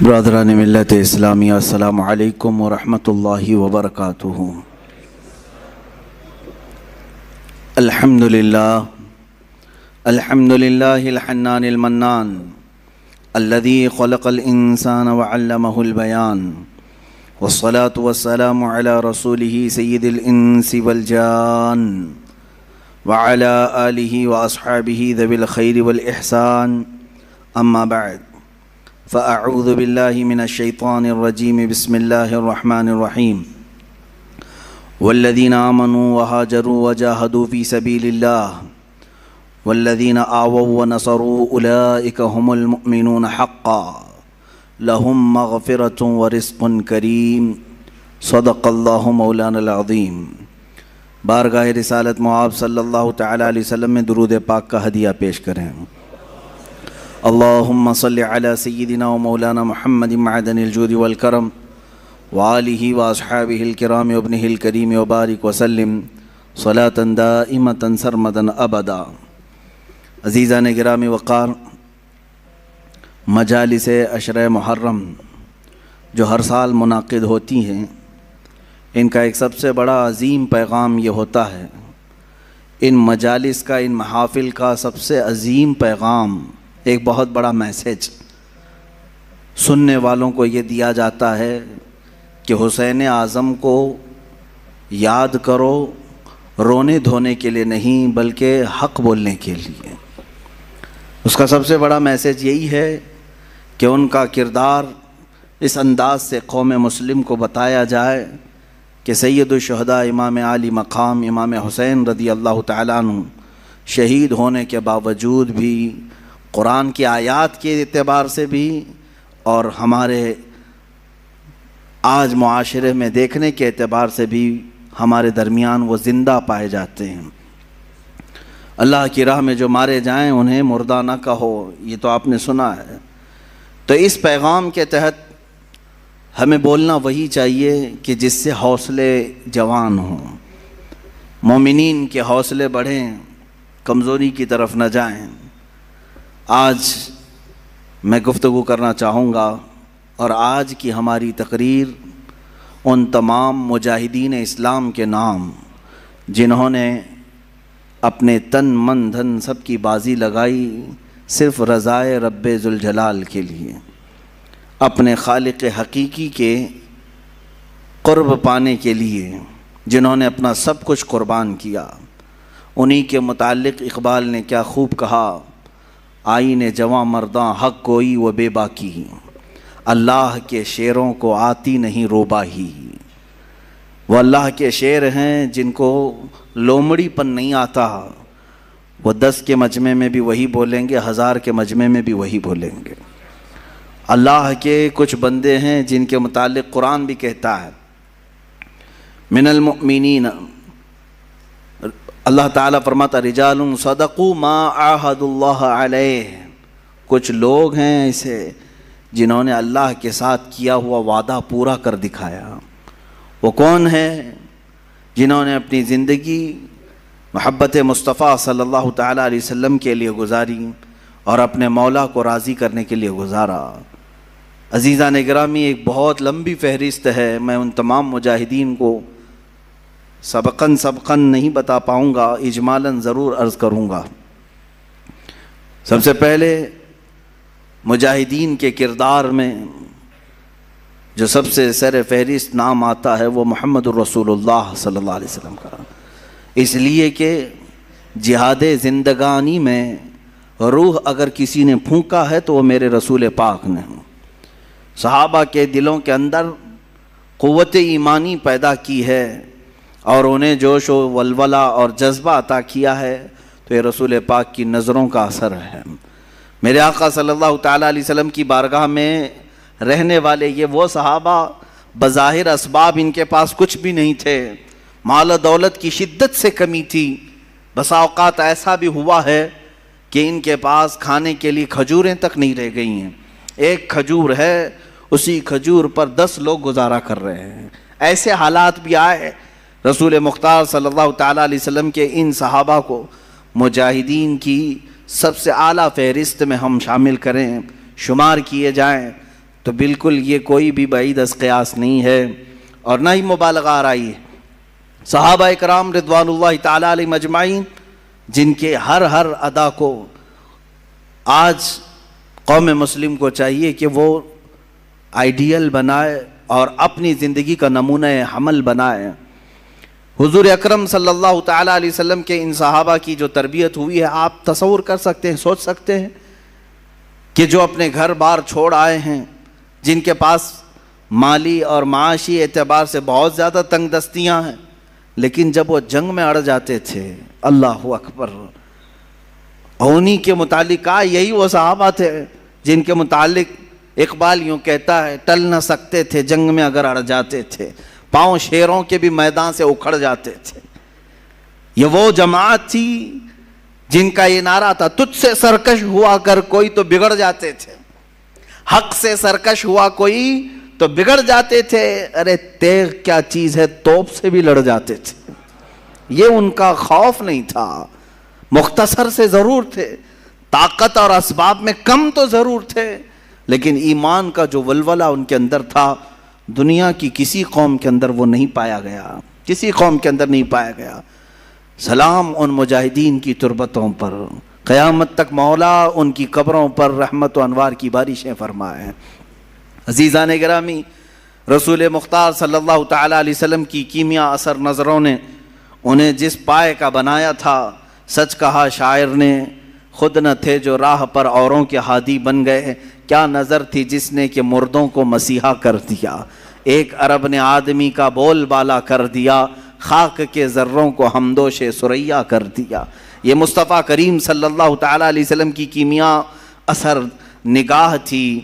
برادران ملت اسلامیہ السلام علیکم ورحمۃ اللہ وبرکاتہ۔ الحمدللہ الحنان المنان الذي خلق الانسان وعلمه البیان والصلاة والسلام على رسوله سید الانس والجان وعلى آلہ واصحابہ ذوی الخیر والاحسان، اما بعد فأعوذ باللہ من الشیطان الرجیم، بسم اللہ الرحمن الرحیم۔ والذین آمنوا وہاجروا وجاہدوا فی سبیل اللہ والذین آووا ونصروا اولئک هم المؤمنون حقا لهم مغفرۃ ورزق کریم، صدق اللہ مولانا العظیم۔ بارگاہ رسالت مآب صلی اللہ تعالی علیہ وسلم میں درود پاک کا ہدیہ پیش کریں۔ اللہم صلی علی سیدنا و مولانا محمد معدن الجود والکرم وآلہ واصحابہ الکرام وابنہ الکریم وبارک وسلم صلاة دائمة سرمدا ابدا۔ عزیزان گرامی وقار، مجالس عشرہ محرم جو ہر سال منعقد ہوتی ہیں، ان کا ایک سب سے بڑا عظیم پیغام یہ ہوتا ہے، ان مجالس کا، ان محافل کا سب سے عظیم پیغام، ایک بہت بڑا میسیج سننے والوں کو یہ دیا جاتا ہے کہ حسین اعظم کو یاد کرو، رونے دھونے کے لیے نہیں بلکہ حق بولنے کے لیے۔ اس کا سب سے بڑا میسیج یہی ہے کہ ان کا کردار اس انداز سے قوم مسلم کو بتایا جائے کہ سید الشہداء امام عالی مقام امام حسین رضی اللہ تعالیٰ عنہ شہید ہونے کے باوجود بھی قرآن کی آیات کے اعتبار سے بھی اور ہمارے آج معاشرے میں دیکھنے کے اعتبار سے بھی ہمارے درمیان وہ زندہ پائے جاتے ہیں۔ اللہ کی راہ میں جو مارے جائیں انہیں مردہ نہ کہو، یہ تو آپ نے سنا ہے۔ تو اس پیغام کے تحت ہمیں بولنا وہی چاہیے کہ جس سے حوصلے جوان ہوں، مومنین کے حوصلے بڑھیں، کمزوری کی طرف نہ جائیں۔ آج میں گفتگو کرنا چاہوں گا، اور آج کی ہماری تقریر ان تمام مجاہدین اسلام کے نام جنہوں نے اپنے تن من دھن سب کی بازی لگائی صرف رضائے رب ذوالجلال کے لیے، اپنے خالق حقیقی کے قرب پانے کے لیے، جنہوں نے اپنا سب کچھ قربان کیا۔ انہی کے متعلق اقبال نے کیا خوب کہا، آئین جواں مرداں حق کوئی و بے باکی، اللہ کے شعروں کو آتی نہیں روباہی۔ وہ اللہ کے شعر ہیں جن کو لومڑی پن نہیں آتا، وہ 10 کے مجمع میں بھی وہی بولیں گے، 1000 کے مجمع میں بھی وہی بولیں گے۔ اللہ کے کچھ بندے ہیں جن کے متعلق قرآن بھی کہتا ہے، من المؤمنین، اللہ تعالیٰ فرماتا رجال صدقوا ما عاہدوا اللہ علیہ، کچھ لوگ ہیں ایسے جنہوں نے اللہ کے ساتھ کیا ہوا وعدہ پورا کر دکھایا۔ وہ کون ہیں؟ جنہوں نے اپنی زندگی محبت مصطفیٰ صلی اللہ تعالیٰ علیہ وسلم کے لیے گزاری اور اپنے مولا کو راضی کرنے کے لیے گزارا۔ عزیزان گرامی، ایک بہت لمبی فہرست ہے، میں ان تمام مجاہدین کو سبقاً نہیں بتا پاؤں گا، اجمالاً ضرور عرض کروں گا۔ سب سے پہلے مجاہدین کے کردار میں جو سب سے سر فہرست نام آتا ہے وہ محمد الرسول اللہ صلی اللہ علیہ وسلم کا، اس لیے کہ جہاد زندگانی میں روح اگر کسی نے پھونکا ہے تو وہ میرے رسول پاک نے۔ صحابہ کے دلوں کے اندر قوت ایمانی پیدا کی ہے اور انہیں جوش و ولولہ اور جذبہ عطا کیا ہے، تو یہ رسول پاک کی نظروں کا اثر ہے۔ میرے آقا صلی اللہ تعالیٰ علیہ وسلم کی بارگاہ میں رہنے والے یہ وہ صحابہ، بظاہر اسباب ان کے پاس کچھ بھی نہیں تھے، مال و دولت کی شدت سے کمی تھی، بسا اوقات ایسا بھی ہوا ہے کہ ان کے پاس کھانے کے لیے کھجوریں تک نہیں رہ گئی ہیں، ایک کھجور ہے اسی کھجور پر 10 لوگ گزارا کر رہے ہیں۔ ایسے حالات بھی آئے۔ رسول مختار صلی اللہ تعالیٰ علیہ وسلم کے ان صحابہ کو مجاہدین کی سب سے اعلیٰ فہرست میں ہم شامل کریں، شمار کیے جائیں تو بالکل یہ کوئی بھی بعید از قیاس نہیں ہے اور نہ ہی مبالغہ آرائی ہے۔ صحابہ اکرام رضوان اللہ تعالی علیہم اجمعین جن کے ہر ادا کو آج قوم مسلم کو چاہیے کہ وہ آئیڈیل بنائے اور اپنی زندگی کا نمونہ حمل بنائے۔ حضور اکرم صلی اللہ تعالی علیہ وسلم کے ان صحابہ کی جو تربیت ہوئی ہے، آپ تصور کر سکتے ہیں، سوچ سکتے ہیں کہ جو اپنے گھر بار چھوڑ آئے ہیں، جن کے پاس مالی اور معاشی اعتبار سے بہت زیادہ تنگ دستیاں ہیں، لیکن جب وہ جنگ میں اڑ جاتے تھے، اللہ اکبر، انہی کے متعلق کہا، یہی وہ صحابہ تھے جن کے متعلق اقبال یوں کہتا ہے، ٹل نہ سکتے تھے جنگ میں اگر اڑ جاتے تھے، پاؤں شیروں کے بھی میدان سے اکھڑ جاتے تھے۔ یہ وہ جماعت تھی جن کا یہ نعرہ تھا، تجھ سے سرکش ہوا کر کوئی تو بگڑ جاتے تھے، حق سے سرکش ہوا کوئی تو بگڑ جاتے تھے، ارے تیغ کیا چیز ہے، توپ سے بھی لڑ جاتے تھے۔ یہ ان کا خوف نہیں تھا، مختصر سے ضرور تھے، طاقت اور اسباب میں کم تو ضرور تھے، لیکن ایمان کا جو ولولہ ان کے اندر تھا، دنیا کی کسی قوم کے اندر وہ نہیں پایا گیا، کسی قوم کے اندر نہیں پایا گیا۔ سلام ان مجاہدین کی تربتوں پر، قیامت تک مولا ان کی قبروں پر رحمت و انوار کی بارشیں فرمائے۔ عزیزان گرامی، رسول مختار صلی اللہ تعالی علیہ وسلم کی کیمیا اثر نظروں نے انہیں جس پائے کا بنایا تھا، سچ کہا شاعر نے، خود نہ تھے جو راہ پر اوروں کے ہادی بن گئے، کیا نظر تھی جس نے کہ مردوں کو مسیحا کر دیا، ایک عرب نے آدمی کا بول بالا کر دیا، خاک کے ذروں کو ہمدوش سریا کر دیا۔ یہ مصطفیٰ کریم صلی اللہ تعالی علیہ وسلم کی کیمیا اثر نگاہ تھی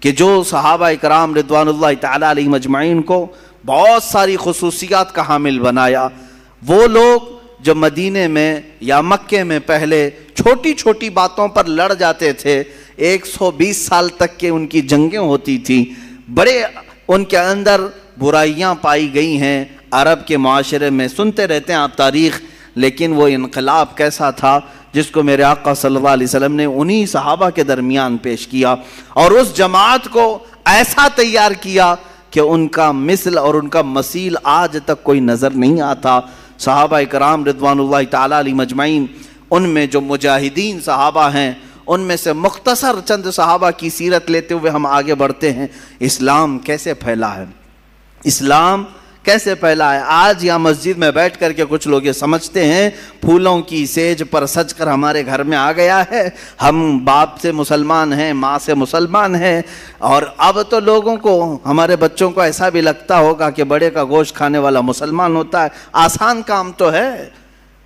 کہ جو صحابہ اکرام رضوان اللہ تعالی علیہم اجمعین کو بہت ساری خصوصیات کا حامل بنایا۔ وہ لوگ جو مدینے میں یا مکے میں پہلے چھوٹی چھوٹی باتوں پر لڑ جاتے تھے، 120 سال تک کے ان کی جنگیں ہوتی تھیں، بڑے ان کے اندر برائیاں پائی گئی ہیں، عرب کے معاشرے میں سنتے رہتے ہیں آپ تاریخ، لیکن وہ انقلاب کیسا تھا جس کو میرے آقا صلی اللہ علیہ وسلم نے انہی صحابہ کے درمیان پیش کیا، اور اس جماعت کو ایسا تیار کیا کہ ان کا مثل اور ان کا مثیل آج تک کوئی نظر نہیں آتا۔ صحابہ اکرام رضوان اللہ تعالی علیہم اجمعین، ان میں جو مجاہدین صحابہ ہیں، ان میں سے مختصر چند صحابہ کی سیرت لیتے ہوئے ہم آگے بڑھتے ہیں۔ اسلام کیسے پھیلا ہے، اسلام کیسے پھیلا ہے؟ آج یہاں مسجد میں بیٹھ کر کے کچھ لوگ یہ سمجھتے ہیں پھولوں کی سیج پر سج کر ہمارے گھر میں آ گیا ہے، ہم باپ سے مسلمان ہیں، ماں سے مسلمان ہیں، اور اب تو لوگوں کو، ہمارے بچوں کو ایسا بھی لگتا ہوگا کہ بڑے کا گوشت کھانے والا مسلمان ہوتا ہے۔ آسان کام تو ہے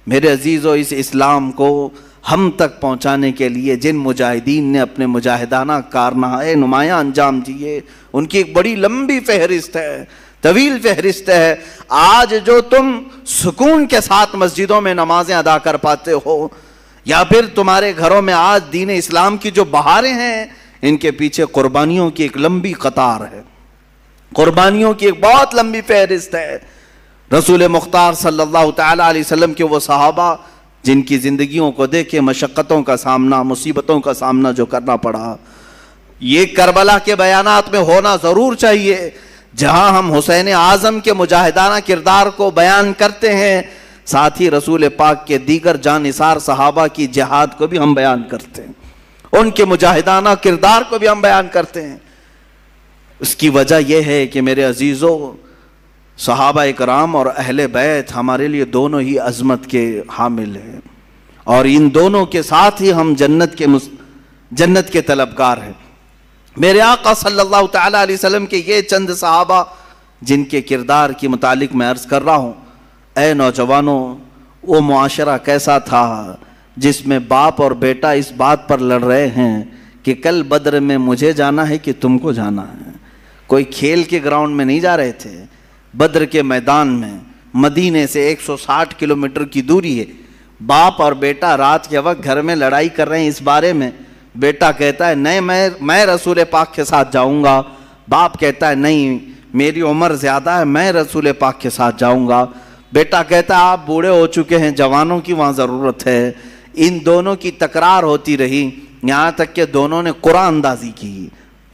میرے عزیزو، اس اسلام کو ہم تک پہنچانے کے لیے جن مجاہدین نے اپنے مجاہدانہ کارنامے نمایاں انجام دیے، ان کی ایک بڑی لمبی فہرست ہے، طویل فہرست ہے۔ آج جو تم سکون کے ساتھ مسجدوں میں نمازیں ادا کر پاتے ہو، یا پھر تمہارے گھروں میں آج دین اسلام کی جو بہاریں ہیں، ان کے پیچھے قربانیوں کی ایک لمبی قطار ہے، قربانیوں کی ایک بہت لمبی فہرست ہے۔ رسول مختار صلی اللہ تعالی علیہ وسلم کے وہ صحابہ جن کی زندگیوں کو دیکھے مشقتوں کا سامنا، مصیبتوں کا سامنا جو کرنا پڑا، یہ کربلا کے بیانات میں ہونا ضرور چاہیے، جہاں ہم حسین اعظم کے مجاہدانہ کردار کو بیان کرتے ہیں، ساتھ ہی رسول پاک کے دیگر جانثار صحابہ کی جہاد کو بھی ہم بیان کرتے ہیں، ان کے مجاہدانہ کردار کو بھی ہم بیان کرتے ہیں۔ اس کی وجہ یہ ہے کہ میرے عزیزو، صحابہ اکرام اور اہل بیت ہمارے لیے دونوں ہی عظمت کے حامل ہیں، اور ان دونوں کے ساتھ ہی ہم جنت کے طلبگار ہیں۔ میرے آقا صلی اللہ تعالی علیہ وسلم کے یہ چند صحابہ جن کے کردار کے متعلق میں عرض کر رہا ہوں، اے نوجوانوں، وہ معاشرہ کیسا تھا جس میں باپ اور بیٹا اس بات پر لڑ رہے ہیں کہ کل بدر میں مجھے جانا ہے کہ تم کو جانا ہے۔ کوئی کھیل کے گراؤنڈ میں نہیں جا رہے تھے، بدر کے میدان میں، مدینے سے 160 کلومیٹر کی دوری ہے، باپ اور بیٹا رات کے وقت گھر میں لڑائی کر رہے ہیں اس بارے میں۔ بیٹا کہتا ہے نہیں، میں رسول پاک کے ساتھ جاؤں گا، باپ کہتا ہے نہیں، میری عمر زیادہ ہے، میں رسول پاک کے ساتھ جاؤں گا۔ بیٹا کہتا ہے آپ بوڑھے ہو چکے ہیں، جوانوں کی وہاں ضرورت ہے۔ ان دونوں کی تکرار ہوتی رہی، یہاں تک کہ دونوں نے قرآن اندازی کی،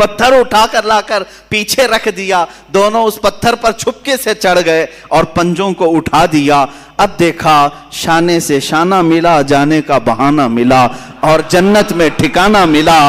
پتھر اٹھا کر لا کر پیچھے رکھ دیا، دونوں اس پتھر پر چھپکے سے چڑھ گئے اور پنجوں کو اٹھا دیا۔ اب دیکھا شانے سے شانہ ملا، جانے کا بہانہ ملا اور جنت میں ٹھکانہ ملا۔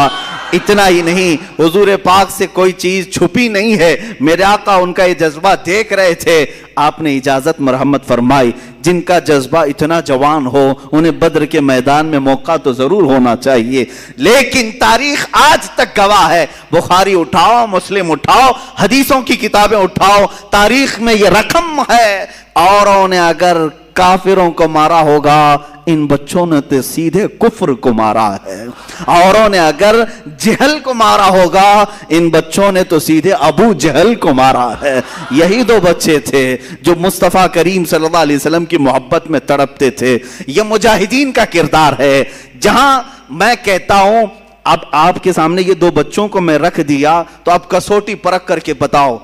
اتنا ہی نہیں، حضور پاک سے کوئی چیز چھپی نہیں ہے، میرے آقا ان کا یہ جذبہ دیکھ رہے تھے، آپ نے اجازت مرحمت فرمائی جن کا جذبہ اتنا جوان ہو انہیں بدر کے میدان میں موقع تو ضرور ہونا چاہیے، لیکن تاریخ آج تک گواہ ہے، بخاری اٹھاؤ، مسلم اٹھاؤ، حدیثوں کی کتابیں اٹھاؤ، تاریخ میں یہ رقم ہے، اوروں نے اگر کافروں کو مارا ہوگا ان بچوں نے تو سیدھے کفر کو مارا ہے، اوروں نے اگر جہل کو مارا ہوگا ان بچوں نے تو سیدھے ابو جہل کو مارا ہے۔ یہی دو بچے تھے جو مصطفیٰ کریم صلی اللہ علیہ وسلم کی محبت میں تڑپتے تھے۔ یہ مجاہدین کا کردار ہے۔ جہاں میں کہتا ہوں اب آپ کے سامنے یہ دو بچوں کو میں رکھ دیا تو اب کسوٹی پرکھ کر کے بتاؤ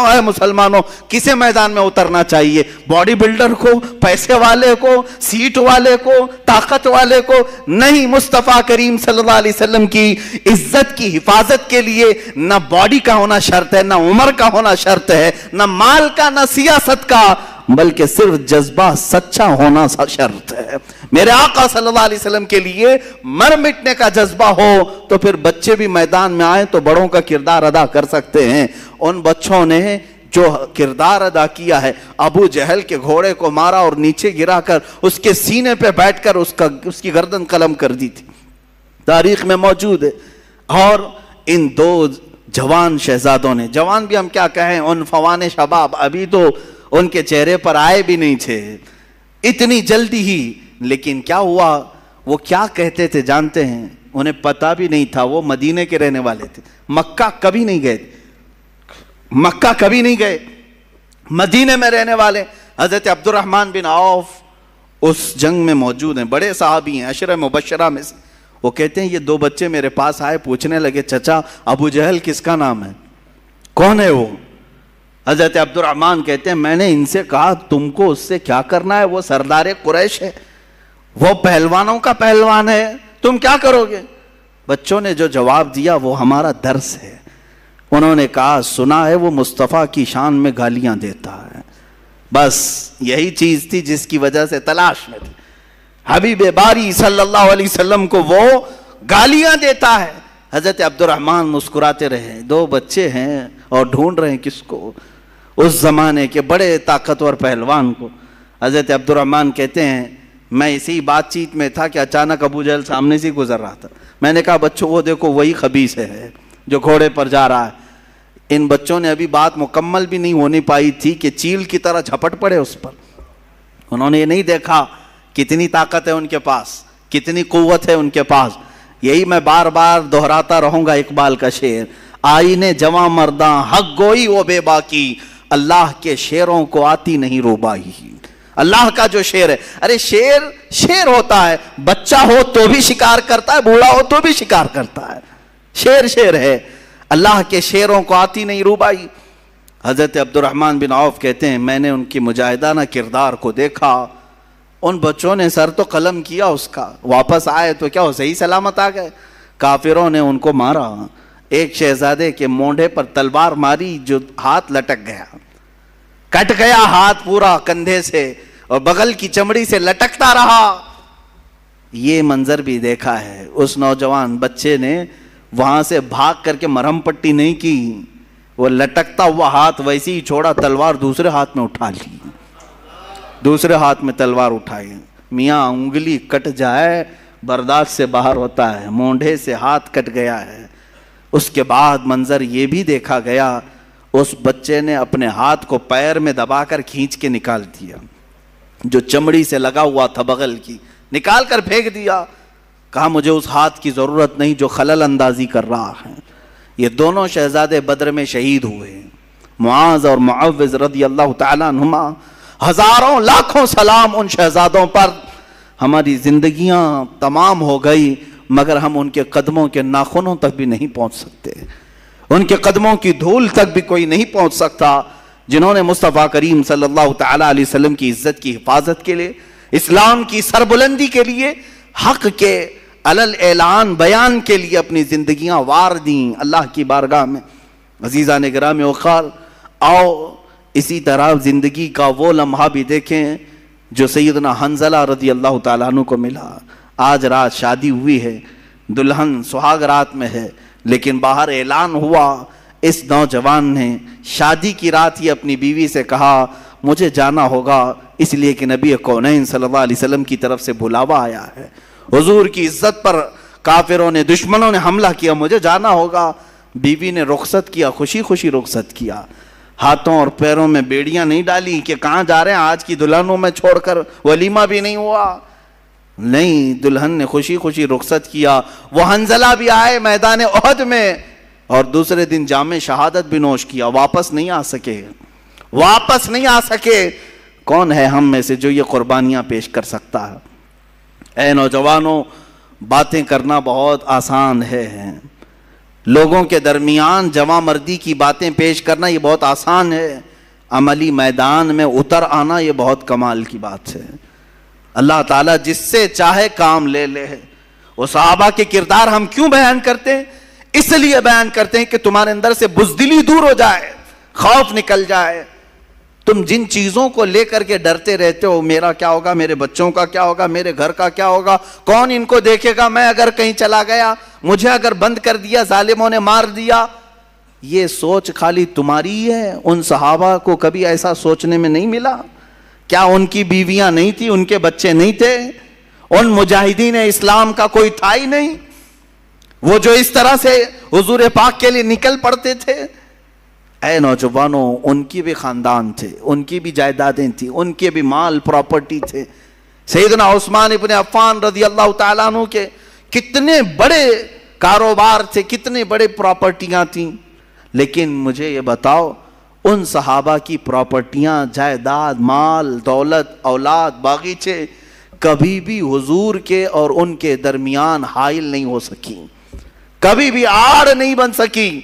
اے مسلمانوں کسے میدان میں اترنا چاہیے؟ باڈی بلڈر کو، پیسے والے کو، سیٹ والے کو، طاقت والے کو؟ نہیں، مصطفیٰ کریم صلی اللہ علیہ وسلم کی عزت کی حفاظت کے لیے نہ باڈی کا ہونا شرط ہے، نہ عمر کا ہونا شرط ہے، نہ مال کا، نہ سیاست کا، بلکہ صرف جذبہ سچا ہونا شرط ہے۔ میرے آقا صلی اللہ علیہ وسلم کے لیے مر مٹنے کا جذبہ ہو تو پھر بچے بھی میدان میں آئیں تو بڑوں کا کردار ادا کر سکتے ہیں۔ ان بچوں نے جو کردار ادا کیا ہے، ابو جہل کے گھوڑے کو مارا اور نیچے گرا کر اس کے سینے پہ بیٹھ کر اس کی گردن قلم کر دی تھی، تاریخ میں موجود ہے۔ اور ان دو جوان شہزادوں نے، جوان بھی ہم کیا کہیں، ان فوان شباب، ابھی تو ان کے چہرے پر آئے بھی نہیں تھے اتنی جلدی ہی، لیکن کیا ہوا، وہ کیا کہتے تھے جانتے ہیں؟ انہیں پتا بھی نہیں تھا وہ مدینے کے رہنے والے تھے، مکہ کبھی نہیں گئے، مکہ کبھی نہیں گئے، مدینے میں رہنے والے۔ حضرت عبد الرحمن بن عوف اس جنگ میں موجود ہیں، بڑے صحابی ہیں، عشرہ مبشرہ میں سے۔ وہ کہتے ہیں یہ دو بچے میرے پاس آئے، پوچھنے لگے چچا ابو جہل کس کا نام ہے، کون ہے وہ؟ حضرت عبد الرحمن کہتے ہیں میں نے ان سے کہا تم کو اس سے کیا کرنا ہے، وہ سردار قریش ہے، وہ پہلوانوں کا پہلوان ہے، تم کیا کرو گے؟ بچوں نے جو جواب دیا وہ ہمارا درس ہے۔ انہوں نے کہا سنا ہے وہ مصطفیٰ کی شان میں گالیاں دیتا ہے، بس یہی چیز تھی جس کی وجہ سے تلاش میں تھے، حبیب باری صلی اللہ علیہ وسلم کو وہ گالیاں دیتا ہے۔ حضرت عبد الرحمن مسکراتے رہے، دو بچے ہیں اور ڈھونڈ رہے ہیں کس کو، اس زمانے کے بڑے طاقتور پہلوان کو۔ حضرت عبد الرحمن کہتے ہیں میں اسی بات چیت میں تھا کہ اچانک ابو جہل سامنے سے گزر رہا تھا، میں نے کہا بچوں وہ دیکھو وہی خبیث ہے جو گھوڑے پر جا رہا ہے۔ ان بچوں نے ابھی بات مکمل بھی نہیں ہونی پائی تھی کہ چیل کی طرح جھپٹ پڑے اس پر۔ انہوں نے یہ نہیں دیکھا کتنی طاقت ہے ان کے پاس، کتنی قوت ہے ان کے پاس۔ یہی میں بار بار دہراتا رہوں گا اقبال کا شعر، آئینے جواں مرداں حق گوئی وہ بے باکی، اللہ کے شعروں کو آتی نہیں روبائی۔ اللہ کا جو شعر ہے، ارے شعر ہوتا ہے، بچہ ہو تو بھی شکار کرتا ہے، بوڑھا ہو تو بھی شکار کرتا ہے، شعر ہے، اللہ کے شعروں کو آتی نہیں روبائی۔ حضرت عبد الرحمن بن عوف کہتے ہیں میں نے ان کی مجاہدانہ کردار کو دیکھا، ان بچوں نے سر تو قلم کیا اس کا، واپس آئے تو کیا وہ صحیح سلامت آ گئے؟ کافروں نے ان کو مارا، ایک شہزادے کے مونڈے پر تلوار ماری جو ہاتھ لٹک گیا، کٹ گیا ہاتھ پورا کندھے سے اور بغل کی چمڑی سے لٹکتا رہا۔ یہ منظر بھی دیکھا ہے، اس نوجوان بچے نے وہاں سے بھاگ کر کے مرہم پٹی نہیں کی، وہ لٹکتا ہوا ہاتھ ویسے ہی چھوڑا، تلوار دوسرے ہاتھ میں اٹھا لی، دوسرے ہاتھ میں تلوار اٹھائی۔ میاں انگلی کٹ جائے برداشت سے باہر ہوتا ہے، مونڈے سے ہاتھ کٹ گیا ہے۔ اس کے بعد منظر یہ بھی دیکھا گیا، اس بچے نے اپنے ہاتھ کو پیر میں دبا کر کھینچ کے نکال دیا، جو چمڑی سے لگا ہوا تھا بغل کی، نکال کر پھینک دیا، کہا مجھے اس ہاتھ کی ضرورت نہیں جو خلل اندازی کر رہا ہے۔ یہ دونوں شہزادے بدر میں شہید ہوئے، معاذ اور معوذ رضی اللہ تعالیٰ عنہما۔ ہزاروں لاکھوں سلام ان شہزادوں پر۔ ہماری زندگیاں تمام ہو گئی مگر ہم ان کے قدموں کے ناخنوں تک بھی نہیں پہنچ سکتے، ان کے قدموں کی دھول تک بھی کوئی نہیں پہنچ سکتا، جنہوں نے مصطفیٰ کریم صلی اللہ تعالیٰ علیہ وسلم کی عزت کی حفاظت کے لیے، اسلام کی سربلندی کے لیے، حق کے علل اعلان بیان کے لیے اپنی زندگیاں وار دیں اللہ کی بارگاہ میں۔ عزیزان گرامی وقار، آؤ اسی طرح زندگی کا وہ لمحہ بھی دیکھیں جو سیدنا حنظلہ رضی اللہ تعالیٰ عنہ کو ملا۔ آج رات شادی ہوئی ہے، دلہن سہاگ رات میں ہے، لیکن باہر اعلان ہوا، اس نوجوان نے شادی کی رات ہی اپنی بیوی سے کہا مجھے جانا ہوگا، اس لیے کہ نبی کونین صلی اللہ علیہ وسلم کی طرف سے بلاوا آیا ہے، حضور کی عزت پر کافروں نے، دشمنوں نے حملہ کیا، مجھے جانا ہوگا۔ بیوی نے رخصت کیا، خوشی خوشی رخصت کیا، ہاتھوں اور پیروں میں بیڑیاں نہیں ڈالی کہ کہاں جا رہے ہیں، آج کی دلہنوں میں چھوڑ کر ولیمہ بھی نہیں ہوا، نہیں، دلہن نے خوشی خوشی رخصت کیا۔ وہ حنظلہ بھی آئے میدان احد میں اور دوسرے دن جام شہادت بھی نوش کیا، واپس نہیں آ سکے، واپس نہیں آ سکے۔ کون ہے ہم میں سے جو یہ قربانیاں پیش کر سکتا ہے؟ اے نوجوانوں، باتیں کرنا بہت آسان ہے، لوگوں کے درمیان جواں مردی کی باتیں پیش کرنا یہ بہت آسان ہے، عملی میدان میں اتر آنا یہ بہت کمال کی بات ہے۔ اللہ تعالیٰ جس سے چاہے کام لے لے۔ وہ صحابہ کے کردار ہم کیوں بیان کرتے ہیں؟ اس لیے بیان کرتے ہیں کہ تمہارے اندر سے بزدلی دور ہو جائے، خوف نکل جائے۔ تم جن چیزوں کو لے کر کے ڈرتے رہتے ہو، میرا کیا ہوگا، میرے بچوں کا کیا ہوگا، میرے گھر کا کیا ہوگا، کون ان کو دیکھے گا، میں اگر کہیں چلا گیا، مجھے اگر بند کر دیا، ظالموں نے مار دیا، یہ سوچ خالی تمہاری ہے۔ ان صحابہ کو کبھی ایسا سوچنے میں نہیں ملا؟ کیا ان کی بیویاں نہیں تھی، ان کے بچے نہیں تھے؟ ان مجاہدین اسلام کا کوئی تھا ہی نہیں، وہ جو اس طرح سے حضور پاک کے لیے نکل پڑتے تھے؟ اے نوجوانوں، ان کی بھی خاندان تھے، ان کی بھی جائیدادیں تھیں، ان کے بھی مال پراپرٹی تھے۔ سیدنا عثمان ابن عفان رضی اللہ تعالیٰ عنہ کے کتنے بڑے کاروبار تھے، کتنے بڑے پراپرٹیاں تھیں، لیکن مجھے یہ بتاؤ، ان صحابہ کی پراپرٹیاں، جائیداد، مال، دولت، اولاد، باغیچے کبھی بھی حضور کے اور ان کے درمیان حائل نہیں ہو سکی، کبھی بھی آڑ نہیں بن سکی۔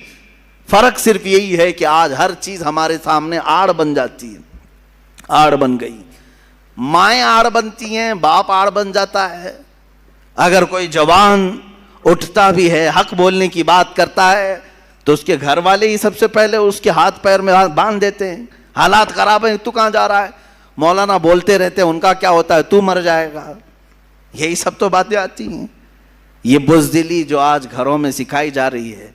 فرق صرف یہی ہے کہ آج ہر چیز ہمارے سامنے آڑ بن جاتی ہے، آڑ بن گئی، مائیں آڑ بنتی ہیں، باپ آڑ بن جاتا ہے۔ اگر کوئی جوان اٹھتا بھی ہے، حق بولنے کی بات کرتا ہے، تو اس کے گھر والے ہی سب سے پہلے اس کے ہاتھ پیر میں باندھ دیتے ہیں، حالات خراب ہیں، تو کہاں جا رہا ہے، مولانا بولتے رہتے ہیں، ان کا کیا ہوتا ہے، تو مر جائے گا، یہی سب تو باتیں آتی ہیں۔ یہ بزدلی جو آج گھروں میں سکھائی جا رہی ہے،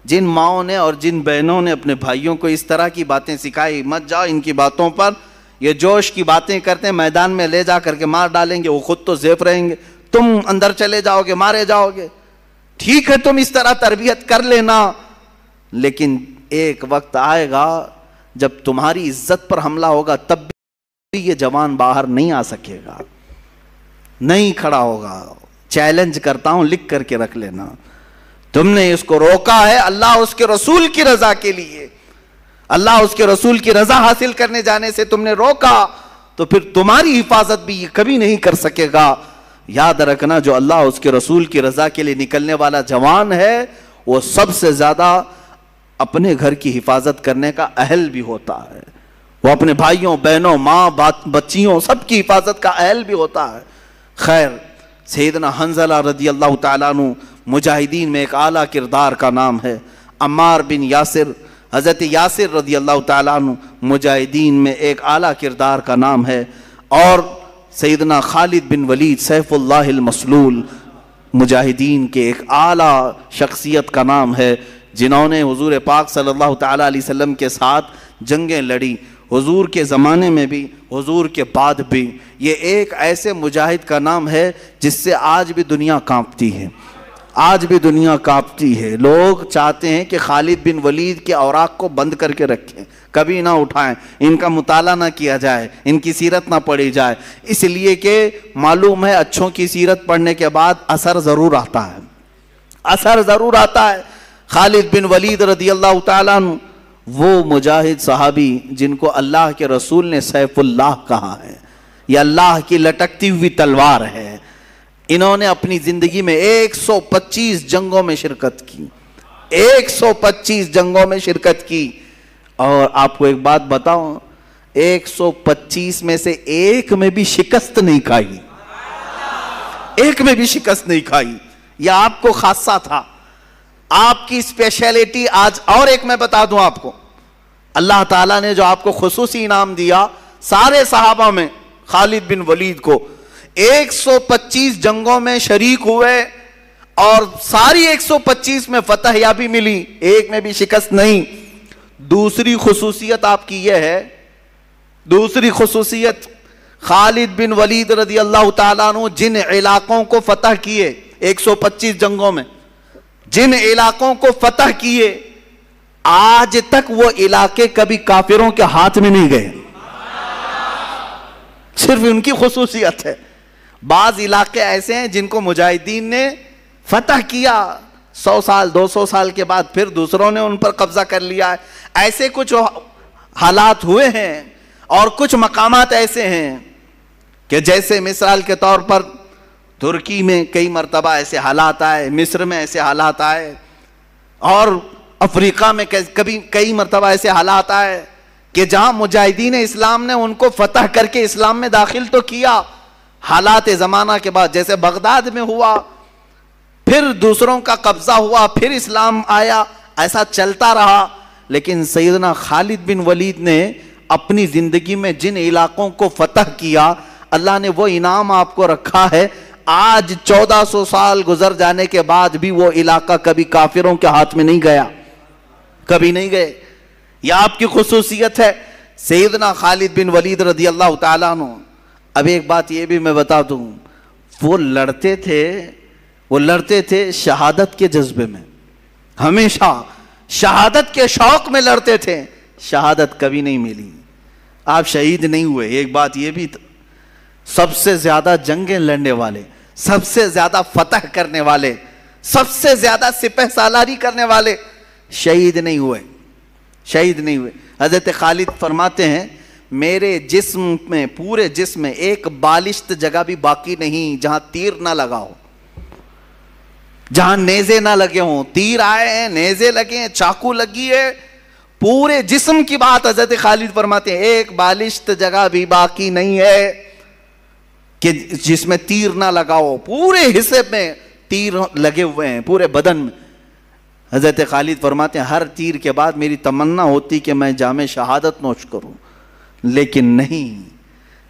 جن ماؤں نے اور جن بہنوں نے اپنے بھائیوں کو اس طرح کی باتیں سکھائی، مت جاؤ ان کی باتوں پر، یہ جوش کی باتیں کرتے ہیں، میدان میں لے جا کر کے مار ڈالیں گے، وہ خود تو زیف رہیں گے، تم اندر چلے جاؤ گے، مارے جاؤ گے۔ ٹھیک ہے، تم اس طرح تربیت کر لینا، لیکن ایک وقت آئے گا جب تمہاری عزت پر حملہ ہوگا، تب بھی یہ جوان باہر نہیں آ سکے گا، نہیں کھڑا ہوگا۔ چیلنج کرتا ہوں، لکھ کر کے رکھ لینا، تم نے اس کو روکا ہے اللہ اس کے رسول کی رضا کے لیے، اللہ اس کے رسول کی رضا حاصل کرنے جانے سے تم نے روکا، تو پھر تمہاری حفاظت بھی یہ کبھی نہیں کر سکے گا۔ یاد رکھنا، جو اللہ اس کے رسول کی رضا کے لیے نکلنے والا جوان ہے، وہ سب سے زیادہ اپنے گھر کی حفاظت کرنے کا اہل بھی ہوتا ہے، وہ اپنے بھائیوں، بہنوں، ماں، بچیوں سب کی حفاظت کا اہل بھی ہوتا ہے۔ خیر، سیدنا حنظلہ رضی اللہ تعالیٰ عنہ مجاہدین میں ایک اعلیٰ کردار کا نام ہے۔ عمار بن یاسر، حضرت یاسر رضی اللہ تعالیٰ عنہ مجاہدین میں ایک اعلیٰ کردار کا نام ہے، اور سیدنا خالد بن ولید سیف اللہ المسلول مجاہدین کے ایک اعلیٰ شخصیت کا نام ہے، جنہوں نے حضور پاک صلی اللہ تعالیٰ علیہ وسلم کے ساتھ جنگیں لڑی، حضور کے زمانے میں بھی، حضور کے بعد بھی۔ یہ ایک ایسے مجاہد کا نام ہے جس سے آج بھی دنیا کانپتی ہے، آج بھی دنیا کانپتی ہے۔ لوگ چاہتے ہیں کہ خالد بن ولید کے اوراق کو بند کر کے رکھیں، کبھی نہ اٹھائیں، ان کا مطالعہ نہ کیا جائے، ان کی سیرت نہ پڑھی جائے، اس لیے کہ معلوم ہے اچھوں کی سیرت پڑھنے کے بعد اثر ضرور آتا ہے، اثر ضرور آتا ہے۔ خالد بن ولید رضی اللہ تعالیٰ عنہ وہ مجاہد صحابی جن کو اللہ کے رسول نے سیف اللہ کہا ہے، یہ اللہ کی لٹکتی ہوئی تلوار ہے۔ انہوں نے اپنی زندگی میں 125 جنگوں میں شرکت کی، 125 جنگوں میں شرکت کی، اور آپ کو ایک بات بتاؤں، 125 میں سے ایک میں بھی شکست نہیں کھائی، ایک میں بھی شکست نہیں کھائی. یہ آپ کو خاصہ تھا, آپ کی اسپیشلٹی. آج اور ایک میں بتا دوں آپ کو, اللہ تعالیٰ نے جو آپ کو خصوصی انعام دیا سارے صحابہ میں, خالد بن ولید کو 125 جنگوں میں شریک ہوئے اور ساری 125 میں فتح یابی ملی, ایک میں بھی شکست نہیں. دوسری خصوصیت آپ کی یہ ہے, دوسری خصوصیت, خالد بن ولید رضی اللہ تعالیٰ عنہ جن علاقوں کو فتح کیے 125 جنگوں میں, جن علاقوں کو فتح کیے, آج تک وہ علاقے کبھی کافروں کے ہاتھ میں نہیں گئے. صرف ان کی خصوصیت ہے. بعض علاقے ایسے ہیں جن کو مجاہدین نے فتح کیا, 100 سال 200 سال کے بعد پھر دوسروں نے ان پر قبضہ کر لیا ہے. ایسے کچھ حالات ہوئے ہیں اور کچھ مقامات ایسے ہیں کہ جیسے مثال کے طور پر ترکی میں کئی مرتبہ ایسے حالات آئے, مصر میں ایسے حالات آئے, اور افریقہ میں کئی مرتبہ ایسے حالات آئے کہ جہاں مجاہدین اسلام نے ان کو فتح کر کے اسلام میں داخل تو کیا, حالات زمانہ کے بعد جیسے بغداد میں ہوا, پھر دوسروں کا قبضہ ہوا, پھر اسلام آیا, ایسا چلتا رہا. لیکن سیدنا خالد بن ولید نے اپنی زندگی میں جن علاقوں کو فتح کیا, اللہ نے وہ انعام آپ کو رکھا ہے. آج 1400 سال گزر جانے کے بعد بھی وہ علاقہ کبھی کافروں کے ہاتھ میں نہیں گیا, کبھی نہیں گئے. یہ آپ کی خصوصیت ہے سیدنا خالد بن ولید رضی اللہ تعالیٰ عنہ. اب ایک بات یہ بھی میں بتا دوں, وہ لڑتے تھے شہادت کے جذبے میں, ہمیشہ شہادت کے شوق میں لڑتے تھے. شہادت کبھی نہیں ملی, آپ شہید نہیں ہوئے. ایک بات یہ بھی, سب سے زیادہ جنگیں لڑنے والے, سب سے زیادہ فتح کرنے والے, سب سے زیادہ سپہ سالاری کرنے والے شہید نہیں ہوئے, شہید نہیں ہوئے. حضرت خالد فرماتے ہیں میرے جسم میں, پورے جسم میں ایک بالشت جگہ بھی باقی نہیں جہاں تیر نہ لگا ہو, جہاں نیزے نہ لگے ہوں. تیر آئے ہیں, نیزے لگے ہیں, چاقو لگی ہے, پورے جسم کی بات حضرت خالد فرماتے ہیں ایک بالشت جگہ بھی باقی نہیں ہے کہ جس میں تیر نہ لگا ہو. پورے حصے میں تیر لگے ہوئے ہیں, پورے بدن میں. حضرت خالد فرماتے ہیں ہر تیر کے بعد میری تمنا ہوتی کہ میں جام شہادت نوش کروں, لیکن نہیں.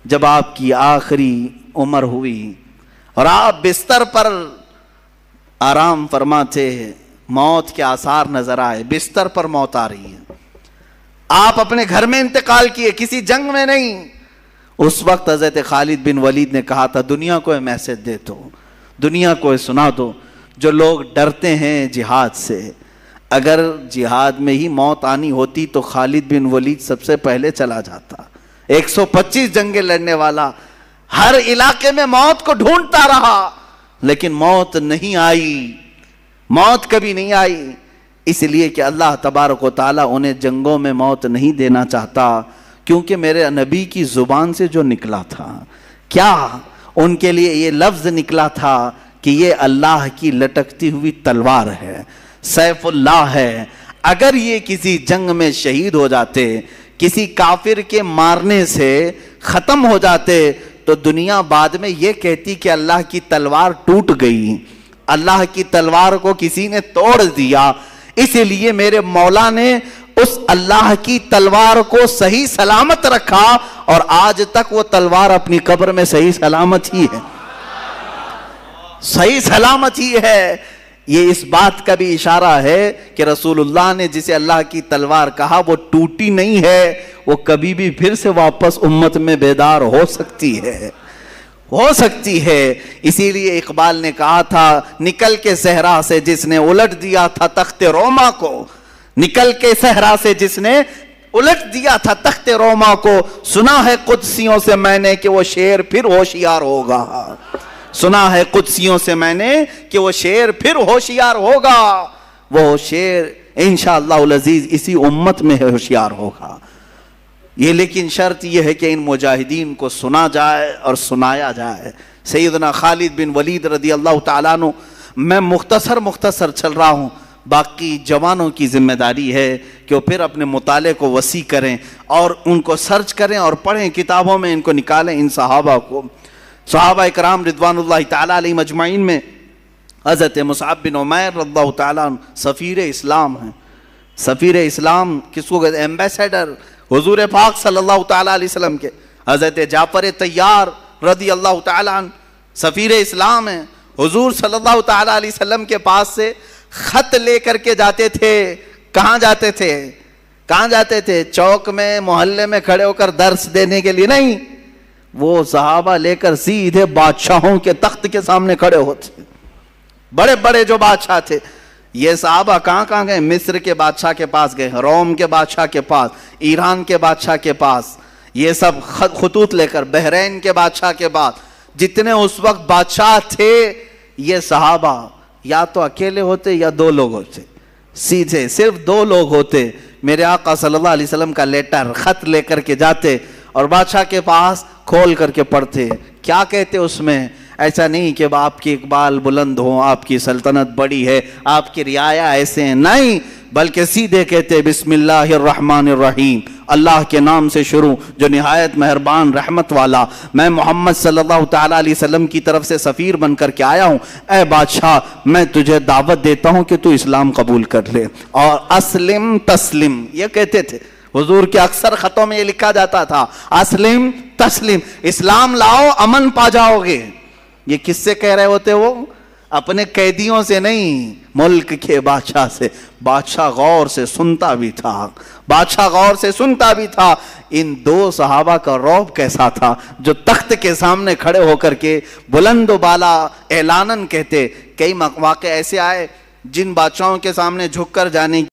جب آپ کی آخری عمر ہوئی اور آپ بستر پر آرام فرماتے, موت کے آثار نظر آئے, بستر پر موت آ رہی ہے, آپ اپنے گھر میں انتقال کیے, کسی جنگ میں نہیں. اس وقت حضرت خالد بن ولید نے کہا تھا دنیا کو میسج دے دو, دنیا کو سنا دو, جو لوگ ڈرتے ہیں جہاد سے, اگر جہاد میں ہی موت آنی ہوتی تو خالد بن ولید سب سے پہلے چلا جاتا. 125 جنگیں لڑنے والا, ہر علاقے میں موت کو ڈھونڈتا رہا, لیکن موت نہیں آئی, موت کبھی نہیں آئی. اس لیے کہ اللہ تبارک و تعالیٰ انہیں جنگوں میں موت نہیں دینا چاہتا, کیونکہ میرے نبی کی زبان سے جو نکلا تھا, کیا ان کے لیے یہ لفظ نکلا تھا کہ یہ اللہ کی لٹکتی ہوئی تلوار ہے, سیف اللہ ہے. اگر یہ کسی جنگ میں شہید ہو جاتے, کسی کافر کے مارنے سے ختم ہو جاتے, تو دنیا بعد میں یہ کہتی کہ اللہ کی تلوار ٹوٹ گئی, اللہ کی تلوار کو کسی نے توڑ دیا. اس لیے میرے مولا نے اس اللہ کی تلوار کو صحیح سلامت رکھا, اور آج تک وہ تلوار اپنی قبر میں صحیح سلامت ہی ہے, صحیح سلامت ہی ہے. یہ اس بات کا بھی اشارہ ہے کہ رسول اللہ نے جسے اللہ کی تلوار کہا وہ ٹوٹی نہیں ہے, وہ کبھی بھی پھر سے واپس امت میں بیدار ہو سکتی ہے, ہو سکتی ہے. اسی لیے اقبال نے کہا تھا نکل کے صحرا سے جس نے الٹ دیا تھا تخت روما کو, نکل کے صحرا سے جس نے الٹ دیا تھا تخت روما کو, سنا ہے قدسیوں سے میں نے کہ وہ شیر پھر ہوشیار ہوگا, سنا ہے قدسیوں سے میں نے کہ وہ شیر پھر ہوشیار ہوگا. وہ شیر انشاءاللہ العزیز اسی امت میں ہوشیار ہوگا. یہ لیکن شرط یہ ہے کہ ان مجاہدین کو سنا جائے اور سنایا جائے. سیدنا خالد بن ولید رضی اللہ تعالیٰ عنہ, میں مختصر چل رہا ہوں, باقی جوانوں کی ذمہ داری ہے کہ وہ پھر اپنے مطالعے کو وسیع کریں اور ان کو سرچ کریں اور پڑھیں, کتابوں میں ان کو نکالیں, ان صحابہ کو. صحابہ کرام رضوانُ تعالیٰ علیہم اجمعین میں حضرت مصعب بن عمیر رضی اللہ تعالیٰ عنہ سفیر اسلام ہیں. سفیر اسلام کس کو کہتے ہیں؟ ایمبیسیڈر حضور پاک صلی اللہ تعالیٰ علیہ وسلم کے. حضرت جعفر طیار رضی اللہ تعالیٰ عنہ سفیر اسلام ہیں. حضور صلی اللہ تعالیٰ علیہ وسلم کے پاس سے خط لے کر کے جاتے تھے. کہاں جاتے تھے؟ کہاں جاتے تھے؟ چوک میں محلے میں کھڑے ہو کر درس دینے کے لیے نہیں. وہ صحابہ لے کر سیدھے بادشاہوں کے تخت کے سامنے کھڑے ہوتے. بڑے بڑے جو بادشاہ تھے یہ صحابہ کہاں کہاں گئے؟ مصر کے بادشاہ کے پاس گئے, روم کے بادشاہ کے پاس, ایران کے بادشاہ کے پاس, یہ سب خطوط لے کر بحرین کے بادشاہ کے پاس. جتنے اس وقت بادشاہ تھے یہ صحابہ یا تو اکیلے ہوتے یا دو لوگ ہوتے, سیدھے صرف دو لوگ ہوتے. میرے آقا صلی اللہ علیہ وسلم کا لیٹر خط لے کر کے جاتے اور بادشاہ کے پاس کھول کر کے پڑھتے. کیا کہتے اس میں؟ ایسا نہیں کہ آپ کی اقبال بلند ہو, آپ کی سلطنت بڑی ہے, آپ کی رعایا ایسے ہیں, نہیں, بلکہ سیدھے کہتے بسم اللہ الرحمن الرحیم, اللہ کے نام سے شروع جو نہایت مہربان رحمت والا. میں محمد صلی اللہ تعالیٰ علیہ وسلم کی طرف سے سفیر بن کر کے آیا ہوں. اے بادشاہ میں تجھے دعوت دیتا ہوں کہ تو اسلام قبول کر لے, اور اسلم تسلم یہ کہتے تھے. حضور کے اکثر خطوں میں یہ لکھا جاتا تھا اسلم تسلم, اسلام لاؤ امن پا جاؤ گے. یہ کس سے کہہ رہے ہوتے؟ وہ اپنے قیدیوں سے نہیں, ملک کے بادشاہ سے. بادشاہ غور سے سنتا بھی تھا, بادشاہ غور سے سنتا بھی تھا. ان دو صحابہ کا رعب کیسا تھا جو تخت کے سامنے کھڑے ہو کر کے بلند و بالا اعلاناً کہتے. کئی مواقع ایسے آئے جن بادشاہوں کے سامنے جھک کر جانے